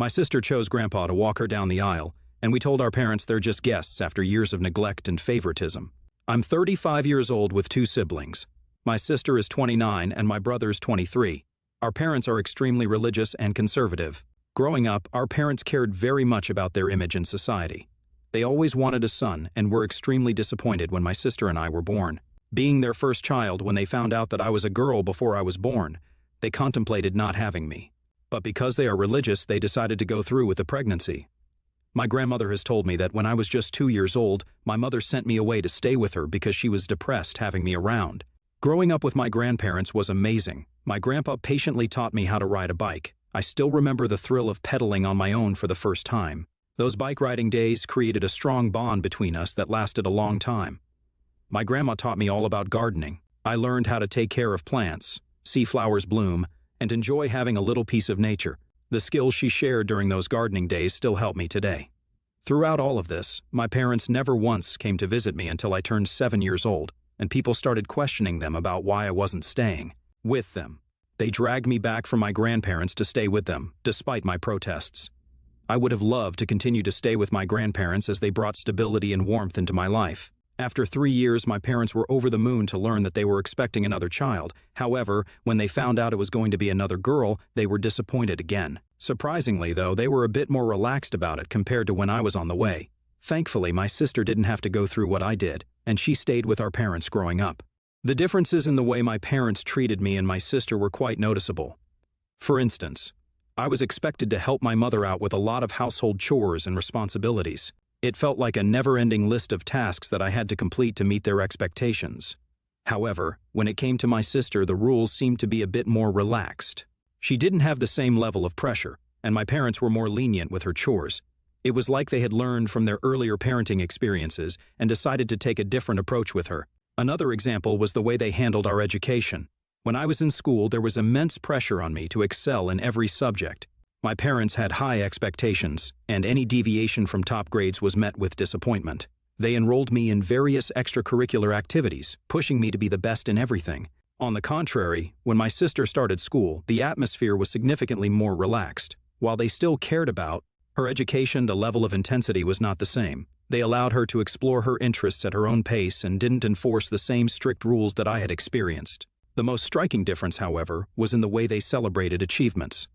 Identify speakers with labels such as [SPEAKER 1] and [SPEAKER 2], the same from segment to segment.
[SPEAKER 1] My sister chose Grandpa to walk her down the aisle, and we told our parents they're just guests after years of neglect and favoritism. I'm 35 years old with two siblings. My sister is 29 and my brother's 23. Our parents are extremely religious and conservative. Growing up, our parents cared very much about their image in society. They always wanted a son and were extremely disappointed when my sister and I were born. Being their first child, when they found out that I was a girl before I was born, they contemplated not having me. But because they are religious, they decided to go through with the pregnancy. My grandmother has told me that when I was just 2 years old, my mother sent me away to stay with her because she was depressed having me around. Growing up with my grandparents was amazing. My grandpa patiently taught me how to ride a bike. I still remember the thrill of pedaling on my own for the first time. Those bike riding days created a strong bond between us that lasted a long time. My grandma taught me all about gardening. I learned how to take care of plants, see flowers bloom, and enjoy having a little piece of nature. The skills she shared during those gardening days still help me today. Throughout all of this, my parents never once came to visit me until I turned 7 years old, and people started questioning them about why I wasn't staying with them. They dragged me back from my grandparents to stay with them, despite my protests. I would have loved to continue to stay with my grandparents as they brought stability and warmth into my life. After 3 years, my parents were over the moon to learn that they were expecting another child. However, when they found out it was going to be another girl, they were disappointed again. Surprisingly, though, they were a bit more relaxed about it compared to when I was on the way. Thankfully, my sister didn't have to go through what I did, and she stayed with our parents growing up. The differences in the way my parents treated me and my sister were quite noticeable. For instance, I was expected to help my mother out with a lot of household chores and responsibilities. It felt like a never-ending list of tasks that I had to complete to meet their expectations. However, when it came to my sister, the rules seemed to be a bit more relaxed. She didn't have the same level of pressure, and my parents were more lenient with her chores. It was like they had learned from their earlier parenting experiences and decided to take a different approach with her. Another example was the way they handled our education. When I was in school, there was immense pressure on me to excel in every subject. My parents had high expectations, and any deviation from top grades was met with disappointment. They enrolled me in various extracurricular activities, pushing me to be the best in everything. On the contrary, when my sister started school, the atmosphere was significantly more relaxed. While they still cared about her education, the level of intensity was not the same. They allowed her to explore her interests at her own pace and didn't enforce the same strict rules that I had experienced. The most striking difference, however, was in the way they celebrated achievements.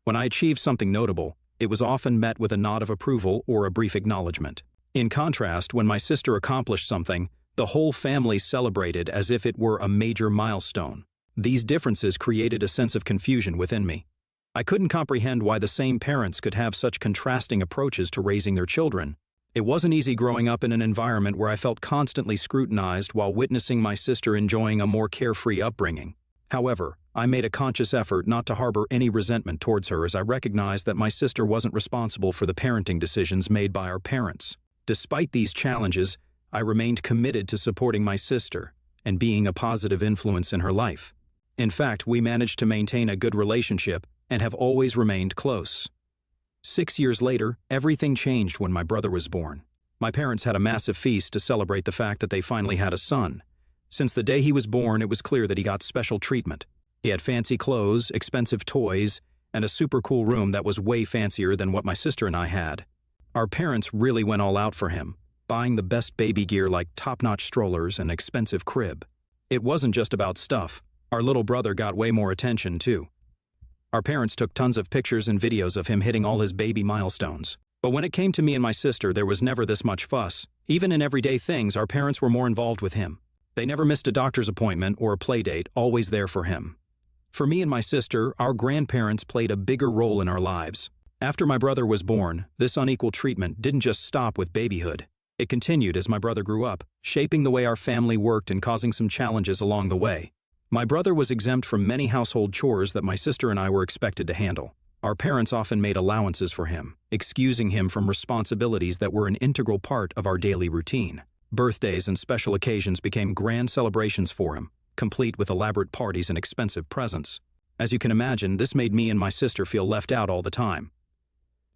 [SPEAKER 1] When I achieved something notable, it was often met with a nod of approval or a brief acknowledgement. In contrast, when my sister accomplished something, the whole family celebrated as if it were a major milestone. These differences created a sense of confusion within me. I couldn't comprehend why the same parents could have such contrasting approaches to raising their children. It wasn't easy growing up in an environment where I felt constantly scrutinized while witnessing my sister enjoying a more carefree upbringing. However, I made a conscious effort not to harbor any resentment towards her as I recognized that my sister wasn't responsible for the parenting decisions made by our parents. Despite these challenges, I remained committed to supporting my sister and being a positive influence in her life. In fact, we managed to maintain a good relationship and have always remained close. 6 years later, everything changed when my brother was born. My parents had a massive feast to celebrate the fact that they finally had a son. Since the day he was born, it was clear that he got special treatment. He had fancy clothes, expensive toys, and a super cool room that was way fancier than what my sister and I had. Our parents really went all out for him, buying the best baby gear like top-notch strollers and expensive crib. It wasn't just about stuff. Our little brother got way more attention, too. Our parents took tons of pictures and videos of him hitting all his baby milestones. But when it came to me and my sister, there was never this much fuss. Even in everyday things, our parents were more involved with him. They never missed a doctor's appointment or a play date, always there for him. For me and my sister, our grandparents played a bigger role in our lives. After my brother was born, this unequal treatment didn't just stop with babyhood. It continued as my brother grew up, shaping the way our family worked and causing some challenges along the way. My brother was exempt from many household chores that my sister and I were expected to handle. Our parents often made allowances for him, excusing him from responsibilities that were an integral part of our daily routine. Birthdays and special occasions became grand celebrations for him, complete with elaborate parties and expensive presents. As you can imagine, this made me and my sister feel left out all the time.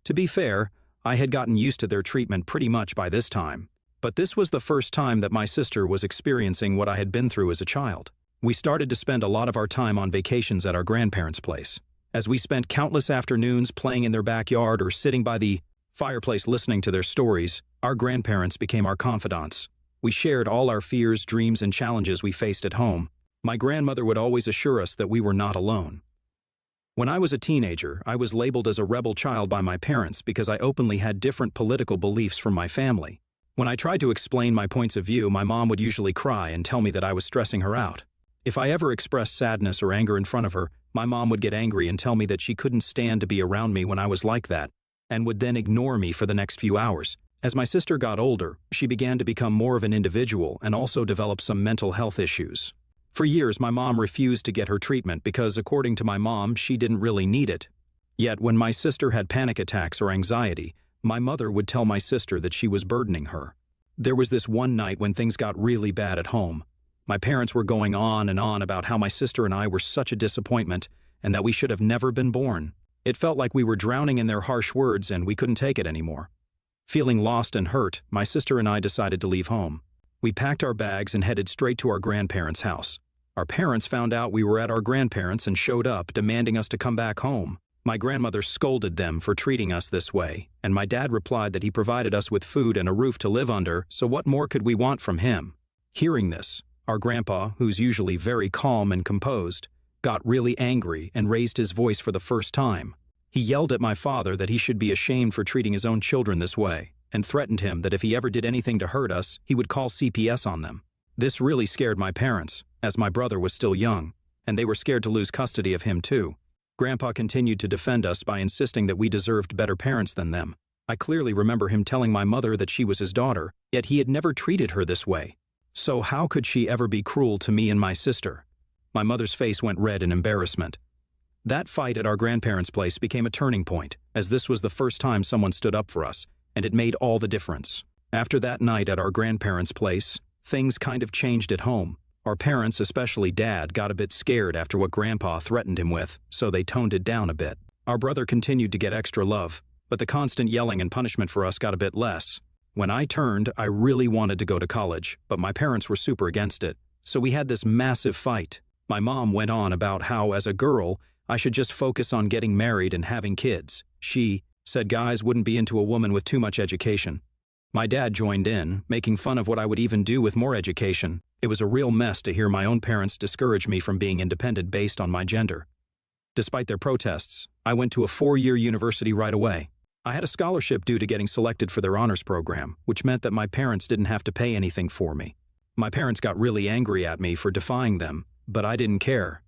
[SPEAKER 1] To be fair, I had gotten used to their treatment pretty much by this time, but this was the first time that my sister was experiencing what I had been through as a child. We started to spend a lot of our time on vacations at our grandparents' place. As we spent countless afternoons playing in their backyard or sitting by the fireplace listening to their stories, our grandparents became our confidants. We shared all our fears, dreams, and challenges we faced at home. My grandmother would always assure us that we were not alone. When I was a teenager, I was labeled as a rebel child by my parents because I openly had different political beliefs from my family. When I tried to explain my points of view, my mom would usually cry and tell me that I was stressing her out. If I ever expressed sadness or anger in front of her, my mom would get angry and tell me that she couldn't stand to be around me when I was like that, and would then ignore me for the next few hours. As my sister got older, she began to become more of an individual and also developed some mental health issues. For years, my mom refused to get her treatment because, according to my mom, she didn't really need it. Yet, when my sister had panic attacks or anxiety, my mother would tell my sister that she was burdening her. There was this one night when things got really bad at home. My parents were going on and on about how my sister and I were such a disappointment and that we should have never been born. It felt like we were drowning in their harsh words and we couldn't take it anymore. Feeling lost and hurt, my sister and I decided to leave home. We packed our bags and headed straight to our grandparents' house. Our parents found out we were at our grandparents' and showed up, demanding us to come back home. My grandmother scolded them for treating us this way, and my dad replied that he provided us with food and a roof to live under, so what more could we want from him? Hearing this, our grandpa, who's usually very calm and composed, got really angry and raised his voice for the first time. He yelled at my father that he should be ashamed for treating his own children this way, and threatened him that if he ever did anything to hurt us, he would call CPS on them. This really scared my parents, as my brother was still young, and they were scared to lose custody of him too. Grandpa continued to defend us by insisting that we deserved better parents than them. I clearly remember him telling my mother that she was his daughter, yet he had never treated her this way. So how could she ever be cruel to me and my sister? My mother's face went red in embarrassment. That fight at our grandparents' place became a turning point, as this was the first time someone stood up for us, and it made all the difference. After that night at our grandparents' place, things kind of changed at home. Our parents, especially Dad, got a bit scared after what Grandpa threatened him with, so they toned it down a bit. Our brother continued to get extra love, but the constant yelling and punishment for us got a bit less. When I turned, I really wanted to go to college, but my parents were super against it, so we had this massive fight. My mom went on about how, as a girl, I should just focus on getting married and having kids. She said guys wouldn't be into a woman with too much education. My dad joined in, making fun of what I would even do with more education. It was a real mess to hear my own parents discourage me from being independent based on my gender. Despite their protests, I went to a 4-year university right away. I had a scholarship due to getting selected for their honors program, which meant that my parents didn't have to pay anything for me. My parents got really angry at me for defying them, but I didn't care.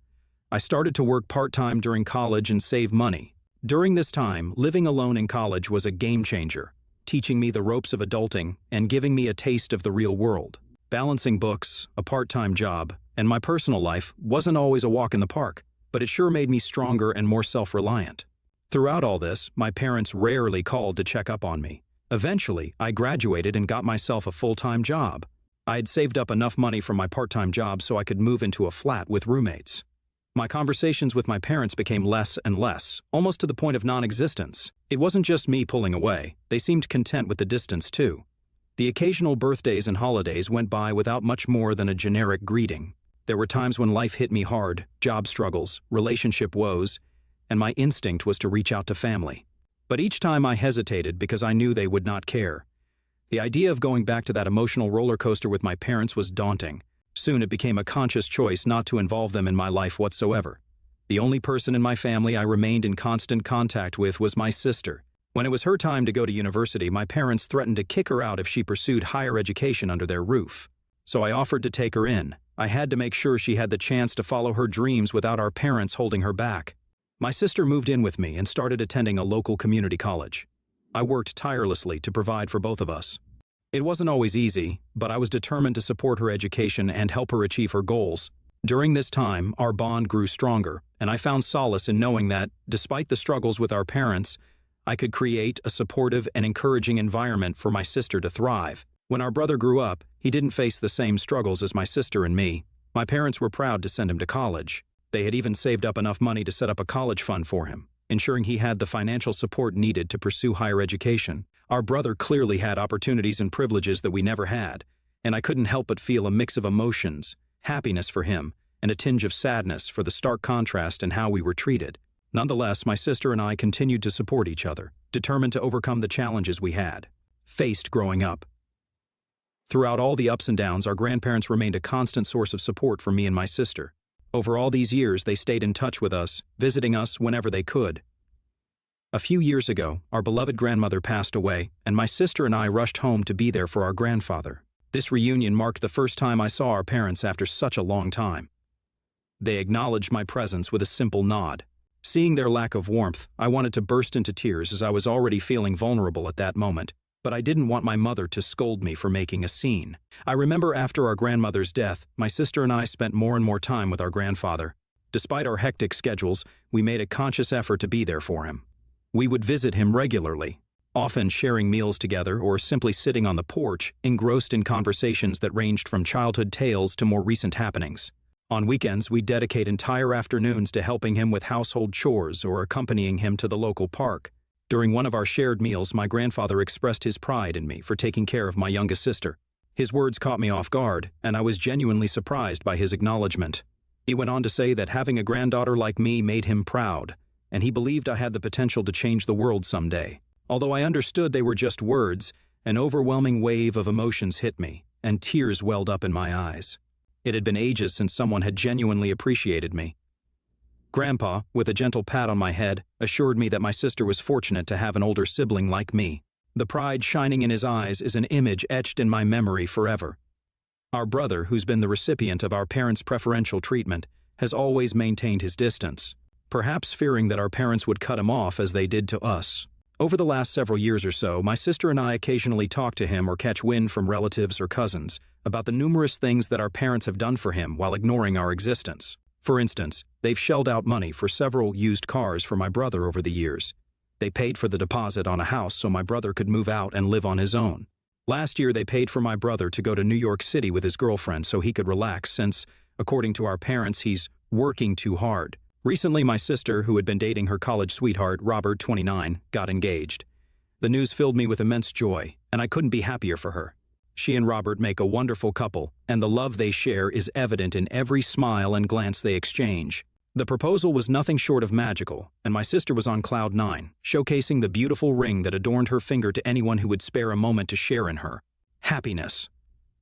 [SPEAKER 1] I started to work part-time during college and save money. During this time, living alone in college was a game changer, teaching me the ropes of adulting and giving me a taste of the real world. Balancing books, a part-time job, and my personal life wasn't always a walk in the park, but it sure made me stronger and more self-reliant. Throughout all this, my parents rarely called to check up on me. Eventually, I graduated and got myself a full-time job. I had saved up enough money from my part-time job so I could move into a flat with roommates. My conversations with my parents became less and less, almost to the point of non-existence. It wasn't just me pulling away. They seemed content with the distance, too. The occasional birthdays and holidays went by without much more than a generic greeting. There were times when life hit me hard, job struggles, relationship woes, and my instinct was to reach out to family. But each time I hesitated because I knew they would not care. The idea of going back to that emotional roller coaster with my parents was daunting. Soon it became a conscious choice not to involve them in my life whatsoever. The only person in my family I remained in constant contact with was my sister. When it was her time to go to university, my parents threatened to kick her out if she pursued higher education under their roof. So I offered to take her in. I had to make sure she had the chance to follow her dreams without our parents holding her back. My sister moved in with me and started attending a local community college. I worked tirelessly to provide for both of us. It wasn't always easy, but I was determined to support her education and help her achieve her goals. During this time, our bond grew stronger, and I found solace in knowing that, despite the struggles with our parents, I could create a supportive and encouraging environment for my sister to thrive. When our brother grew up, he didn't face the same struggles as my sister and me. My parents were proud to send him to college. They had even saved up enough money to set up a college fund for him, ensuring he had the financial support needed to pursue higher education. Our brother clearly had opportunities and privileges that we never had, and I couldn't help but feel a mix of emotions, happiness for him, and a tinge of sadness for the stark contrast in how we were treated. Nonetheless, my sister and I continued to support each other, determined to overcome the challenges we had faced growing up. Throughout all the ups and downs, our grandparents remained a constant source of support for me and my sister. Over all these years, they stayed in touch with us, visiting us whenever they could. A few years ago, our beloved grandmother passed away, and my sister and I rushed home to be there for our grandfather. This reunion marked the first time I saw our parents after such a long time. They acknowledged my presence with a simple nod. Seeing their lack of warmth, I wanted to burst into tears as I was already feeling vulnerable at that moment, but I didn't want my mother to scold me for making a scene. I remember after our grandmother's death, my sister and I spent more and more time with our grandfather. Despite our hectic schedules, we made a conscious effort to be there for him. We would visit him regularly, often sharing meals together or simply sitting on the porch, engrossed in conversations that ranged from childhood tales to more recent happenings. On weekends, we'd dedicate entire afternoons to helping him with household chores or accompanying him to the local park. During one of our shared meals, my grandfather expressed his pride in me for taking care of my youngest sister. His words caught me off guard, and I was genuinely surprised by his acknowledgement. He went on to say that having a granddaughter like me made him proud, and he believed I had the potential to change the world someday. Although I understood they were just words, an overwhelming wave of emotions hit me, and tears welled up in my eyes. It had been ages since someone had genuinely appreciated me. Grandpa, with a gentle pat on my head, assured me that my sister was fortunate to have an older sibling like me. The pride shining in his eyes is an image etched in my memory forever. Our brother, who's been the recipient of our parents' preferential treatment, has always maintained his distance, perhaps fearing that our parents would cut him off as they did to us. Over the last several years or so, my sister and I occasionally talk to him or catch wind from relatives or cousins about the numerous things that our parents have done for him while ignoring our existence. For instance, they've shelled out money for several used cars for my brother over the years. They paid for the deposit on a house so my brother could move out and live on his own. Last year, they paid for my brother to go to New York City with his girlfriend so he could relax since, according to our parents, he's working too hard. Recently, my sister, who had been dating her college sweetheart, Robert, 29, got engaged. The news filled me with immense joy, and I couldn't be happier for her. She and Robert make a wonderful couple, and the love they share is evident in every smile and glance they exchange. The proposal was nothing short of magical, and my sister was on cloud nine, showcasing the beautiful ring that adorned her finger to anyone who would spare a moment to share in her happiness.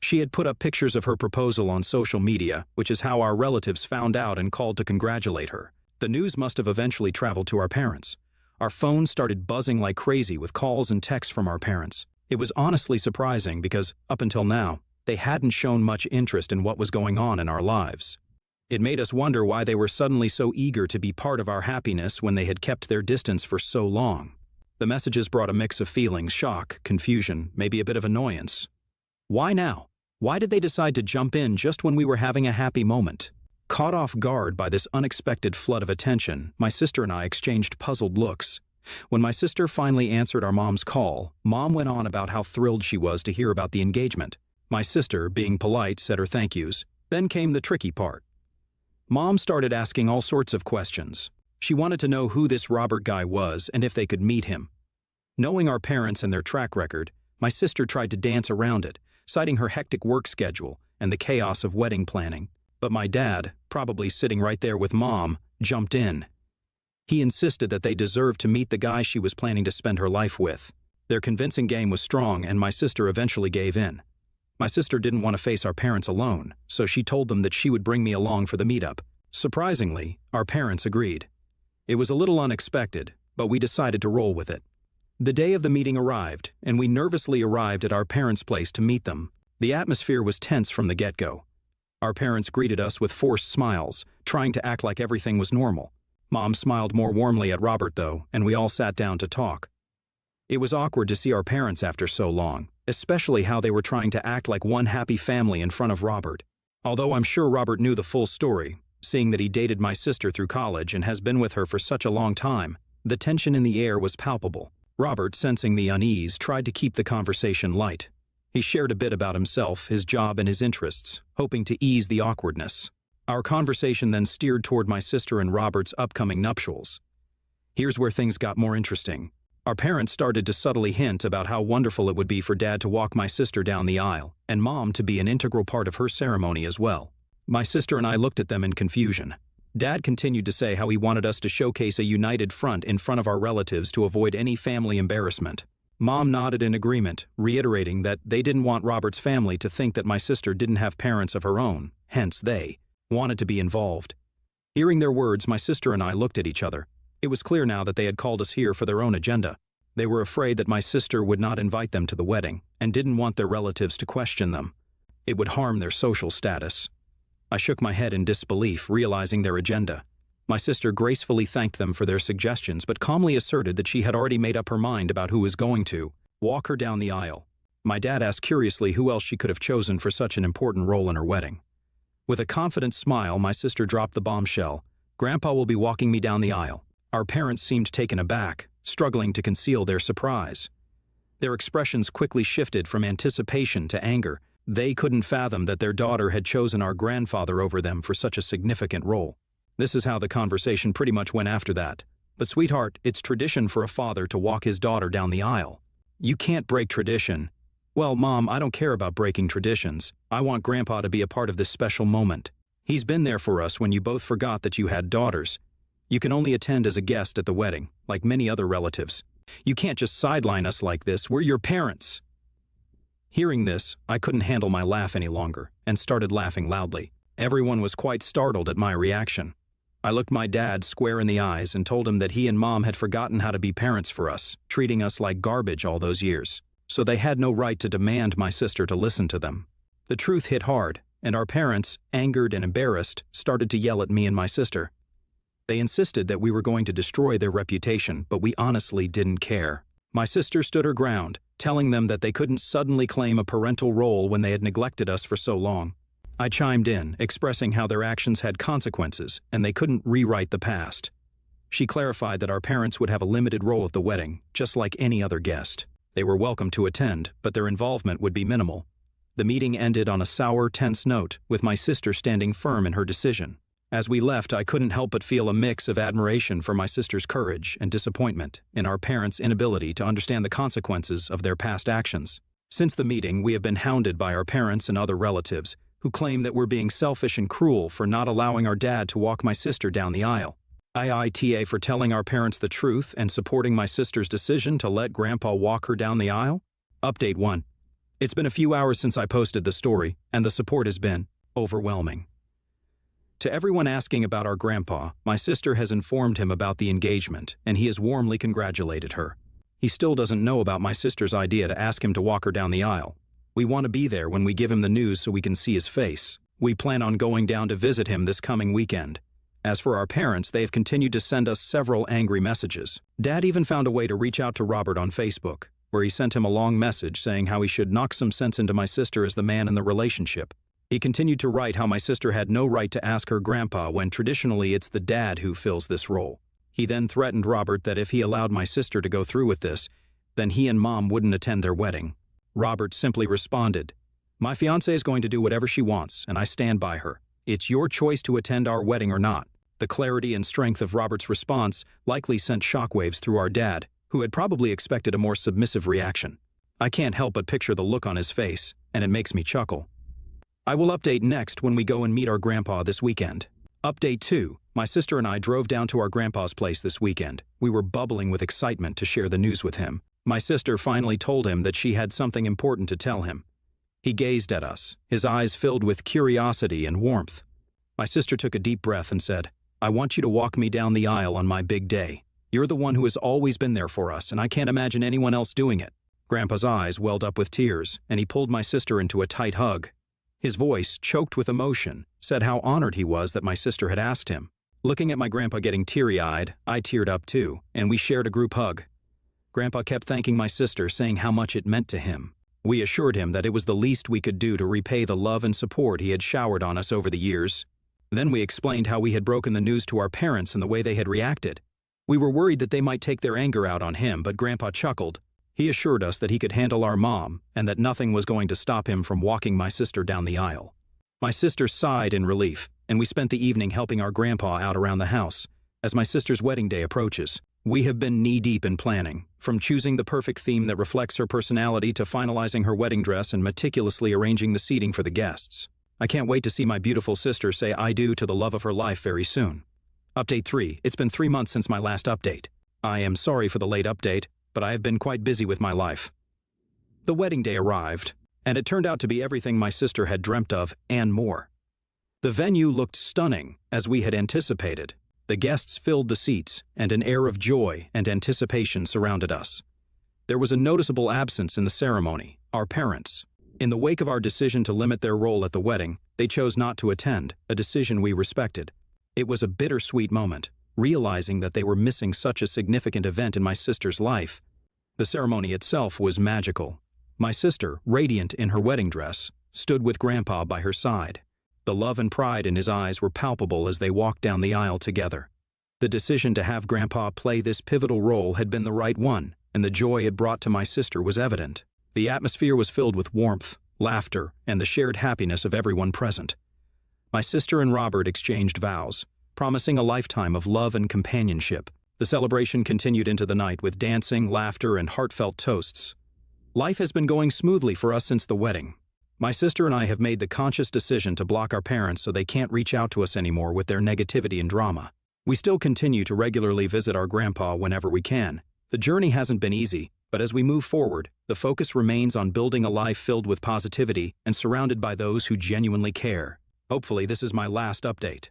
[SPEAKER 1] She had put up pictures of her proposal on social media, which is how our relatives found out and called to congratulate her. The news must have eventually traveled to our parents. Our phones started buzzing like crazy with calls and texts from our parents. It was honestly surprising because, up until now, they hadn't shown much interest in what was going on in our lives. It made us wonder why they were suddenly so eager to be part of our happiness when they had kept their distance for so long. The messages brought a mix of feelings: shock, confusion, maybe a bit of annoyance. Why now? Why did they decide to jump in just when we were having a happy moment? Caught off guard by this unexpected flood of attention, my sister and I exchanged puzzled looks. When my sister finally answered our mom's call, Mom went on about how thrilled she was to hear about the engagement. My sister, being polite, said her thank yous. Then came the tricky part. Mom started asking all sorts of questions. She wanted to know who this Robert guy was and if they could meet him. Knowing our parents and their track record, my sister tried to dance around it, citing her hectic work schedule and the chaos of wedding planning. But my dad, probably sitting right there with Mom, jumped in. He insisted that they deserved to meet the guy she was planning to spend her life with. Their convincing game was strong, and my sister eventually gave in. My sister didn't want to face our parents alone, so she told them that she would bring me along for the meetup. Surprisingly, our parents agreed. It was a little unexpected, but we decided to roll with it. The day of the meeting arrived, and we nervously arrived at our parents' place to meet them. The atmosphere was tense from the get-go. Our parents greeted us with forced smiles, trying to act like everything was normal. Mom smiled more warmly at Robert, though, and we all sat down to talk. It was awkward to see our parents after so long, especially how they were trying to act like one happy family in front of Robert. Although I'm sure Robert knew the full story, seeing that he dated my sister through college and has been with her for such a long time, the tension in the air was palpable. Robert, sensing the unease, tried to keep the conversation light. He shared a bit about himself, his job, and his interests, hoping to ease the awkwardness. Our conversation then steered toward my sister and Robert's upcoming nuptials. Here's where things got more interesting. Our parents started to subtly hint about how wonderful it would be for Dad to walk my sister down the aisle, and Mom to be an integral part of her ceremony as well. My sister and I looked at them in confusion. Dad continued to say how he wanted us to showcase a united front in front of our relatives to avoid any family embarrassment. Mom nodded in agreement, reiterating that they didn't want Robert's family to think that my sister didn't have parents of her own, hence they wanted to be involved. Hearing their words, my sister and I looked at each other. It was clear now that they had called us here for their own agenda. They were afraid that my sister would not invite them to the wedding and didn't want their relatives to question them. It would harm their social status. I shook my head in disbelief, realizing their agenda. My sister gracefully thanked them for their suggestions, but calmly asserted that she had already made up her mind about who was going to walk her down the aisle. My dad asked curiously who else she could have chosen for such an important role in her wedding. With a confident smile, my sister dropped the bombshell. Grandpa will be walking me down the aisle. Our parents seemed taken aback, struggling to conceal their surprise. Their expressions quickly shifted from anticipation to anger. They couldn't fathom that their daughter had chosen our grandfather over them for such a significant role. This is how the conversation pretty much went after that. But sweetheart, it's tradition for a father to walk his daughter down the aisle. You can't break tradition. Well, Mom, I don't care about breaking traditions. I want Grandpa to be a part of this special moment. He's been there for us when you both forgot that you had daughters. You can only attend as a guest at the wedding, like many other relatives. You can't just sideline us like this. We're your parents. Hearing this, I couldn't handle my laugh any longer and started laughing loudly. Everyone was quite startled at my reaction. I looked my dad square in the eyes and told him that he and Mom had forgotten how to be parents for us, treating us like garbage all those years. So they had no right to demand my sister to listen to them. The truth hit hard, and our parents, angered and embarrassed, started to yell at me and my sister. They insisted that we were going to destroy their reputation, but we honestly didn't care. My sister stood her ground, telling them that they couldn't suddenly claim a parental role when they had neglected us for so long. I chimed in, expressing how their actions had consequences and they couldn't rewrite the past. She clarified that our parents would have a limited role at the wedding, just like any other guest. They were welcome to attend, but their involvement would be minimal. The meeting ended on a sour, tense note, with my sister standing firm in her decision. As we left, I couldn't help but feel a mix of admiration for my sister's courage and disappointment in our parents' inability to understand the consequences of their past actions. Since the meeting, we have been hounded by our parents and other relatives, who claim that we're being selfish and cruel for not allowing our dad to walk my sister down the aisle. IITA for telling our parents the truth and supporting my sister's decision to let Grandpa walk her down the aisle? Update 1. It's been a few hours since I posted the story, and the support has been overwhelming. To everyone asking about our grandpa, my sister has informed him about the engagement, and he has warmly congratulated her. He still doesn't know about my sister's idea to ask him to walk her down the aisle. We want to be there when we give him the news so we can see his face. We plan on going down to visit him this coming weekend. As for our parents, they have continued to send us several angry messages. Dad even found a way to reach out to Robert on Facebook, where he sent him a long message saying how he should knock some sense into my sister as the man in the relationship. He continued to write how my sister had no right to ask her grandpa when traditionally it's the dad who fills this role. He then threatened Robert that if he allowed my sister to go through with this, then he and Mom wouldn't attend their wedding. Robert simply responded, "My fiancée is going to do whatever she wants, and I stand by her. It's your choice to attend our wedding or not." The clarity and strength of Robert's response likely sent shockwaves through our dad, who had probably expected a more submissive reaction. I can't help but picture the look on his face, and it makes me chuckle. I will update next when we go and meet our grandpa this weekend. Update 2. My sister and I drove down to our grandpa's place this weekend. We were bubbling with excitement to share the news with him. My sister finally told him that she had something important to tell him. He gazed at us, his eyes filled with curiosity and warmth. My sister took a deep breath and said, "I want you to walk me down the aisle on my big day. You're the one who has always been there for us, and I can't imagine anyone else doing it." Grandpa's eyes welled up with tears, and he pulled my sister into a tight hug. His voice, choked with emotion, said how honored he was that my sister had asked him. Looking at my grandpa getting teary-eyed, I teared up too, and we shared a group hug. Grandpa kept thanking my sister, saying how much it meant to him. We assured him that it was the least we could do to repay the love and support he had showered on us over the years. Then we explained how we had broken the news to our parents and the way they had reacted. We were worried that they might take their anger out on him, but Grandpa chuckled. He assured us that he could handle our mom and that nothing was going to stop him from walking my sister down the aisle. My sister sighed in relief, and we spent the evening helping our grandpa out around the house. As my sister's wedding day approaches, we have been knee-deep in planning, from choosing the perfect theme that reflects her personality to finalizing her wedding dress and meticulously arranging the seating for the guests. I can't wait to see my beautiful sister say I do to the love of her life very soon. Update 3. It's been 3 months since my last update. I am sorry for the late update, but I have been quite busy with my life. The wedding day arrived, and it turned out to be everything my sister had dreamt of and more. The venue looked stunning, as we had anticipated. The guests filled the seats, and an air of joy and anticipation surrounded us. There was a noticeable absence in the ceremony, our parents. In the wake of our decision to limit their role at the wedding, they chose not to attend, a decision we respected. It was a bittersweet moment, realizing that they were missing such a significant event in my sister's life. The ceremony itself was magical. My sister, radiant in her wedding dress, stood with Grandpa by her side. The love and pride in his eyes were palpable as they walked down the aisle together. The decision to have Grandpa play this pivotal role had been the right one, and the joy it brought to my sister was evident. The atmosphere was filled with warmth, laughter, and the shared happiness of everyone present. My sister and Robert exchanged vows, promising a lifetime of love and companionship. The celebration continued into the night with dancing, laughter, and heartfelt toasts. Life has been going smoothly for us since the wedding. My sister and I have made the conscious decision to block our parents so they can't reach out to us anymore with their negativity and drama. We still continue to regularly visit our grandpa whenever we can. The journey hasn't been easy, but as we move forward, the focus remains on building a life filled with positivity and surrounded by those who genuinely care. Hopefully, this is my last update.